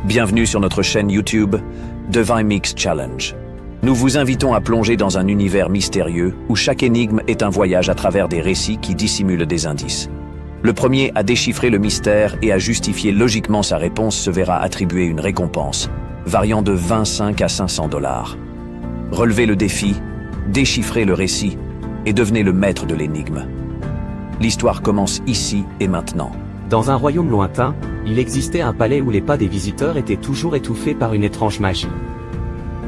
Bienvenue sur notre chaîne YouTube Divine Mix Challenge. Nous vous invitons à plonger dans un univers mystérieux où chaque énigme est un voyage à travers des récits qui dissimulent des indices. Le premier à déchiffrer le mystère et à justifier logiquement sa réponse se verra attribuer une récompense, variant de 25 à 500 $. Relevez le défi, déchiffrez le récit et devenez le maître de l'énigme. L'histoire commence ici et maintenant. Dans un royaume lointain, il existait un palais où les pas des visiteurs étaient toujours étouffés par une étrange magie.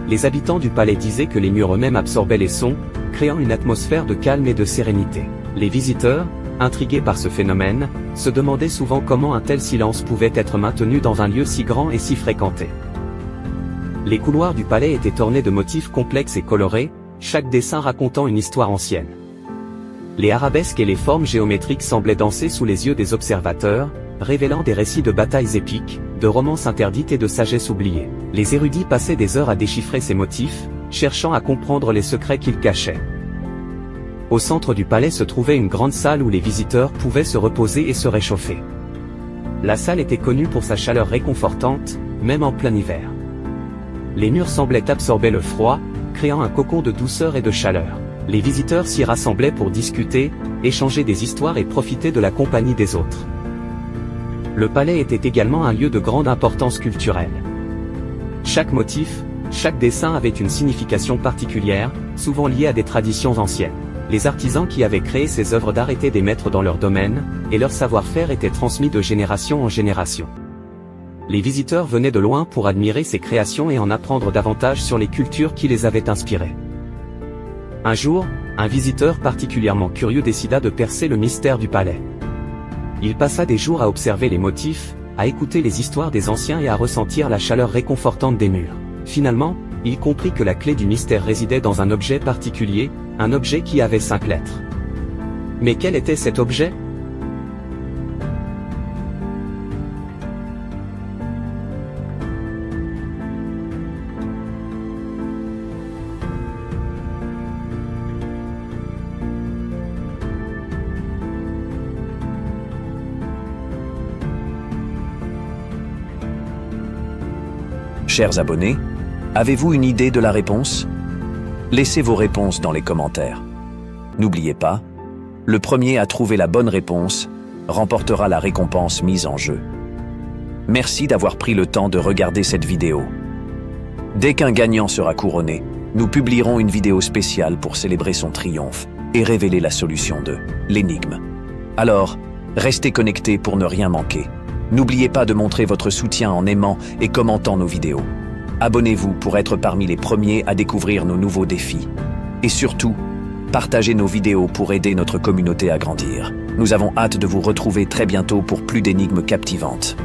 Les habitants du palais disaient que les murs eux-mêmes absorbaient les sons, créant une atmosphère de calme et de sérénité. Les visiteurs, intrigués par ce phénomène, se demandaient souvent comment un tel silence pouvait être maintenu dans un lieu si grand et si fréquenté. Les couloirs du palais étaient ornés de motifs complexes et colorés, chaque dessin racontant une histoire ancienne. Les arabesques et les formes géométriques semblaient danser sous les yeux des observateurs, révélant des récits de batailles épiques, de romances interdites et de sagesse oubliée. Les érudits passaient des heures à déchiffrer ces motifs, cherchant à comprendre les secrets qu'ils cachaient. Au centre du palais se trouvait une grande salle où les visiteurs pouvaient se reposer et se réchauffer. La salle était connue pour sa chaleur réconfortante, même en plein hiver. Les murs semblaient absorber le froid, créant un cocon de douceur et de chaleur. Les visiteurs s'y rassemblaient pour discuter, échanger des histoires et profiter de la compagnie des autres. Le palais était également un lieu de grande importance culturelle. Chaque motif, chaque dessin avait une signification particulière, souvent liée à des traditions anciennes. Les artisans qui avaient créé ces œuvres d'art étaient des maîtres dans leur domaine, et leur savoir-faire était transmis de génération en génération. Les visiteurs venaient de loin pour admirer ces créations et en apprendre davantage sur les cultures qui les avaient inspirées. Un jour, un visiteur particulièrement curieux décida de percer le mystère du palais. Il passa des jours à observer les motifs, à écouter les histoires des anciens et à ressentir la chaleur réconfortante des murs. Finalement, il comprit que la clé du mystère résidait dans un objet particulier, un objet qui avait 5 lettres. Mais quel était cet objet ? Chers abonnés, avez-vous une idée de la réponse? Laissez vos réponses dans les commentaires. N'oubliez pas, le premier à trouver la bonne réponse remportera la récompense mise en jeu. Merci d'avoir pris le temps de regarder cette vidéo. Dès qu'un gagnant sera couronné, nous publierons une vidéo spéciale pour célébrer son triomphe et révéler la solution de l'énigme. Alors, restez connectés pour ne rien manquer. N'oubliez pas de montrer votre soutien en aimant et commentant nos vidéos. Abonnez-vous pour être parmi les premiers à découvrir nos nouveaux défis. Et surtout, partagez nos vidéos pour aider notre communauté à grandir. Nous avons hâte de vous retrouver très bientôt pour plus d'énigmes captivantes.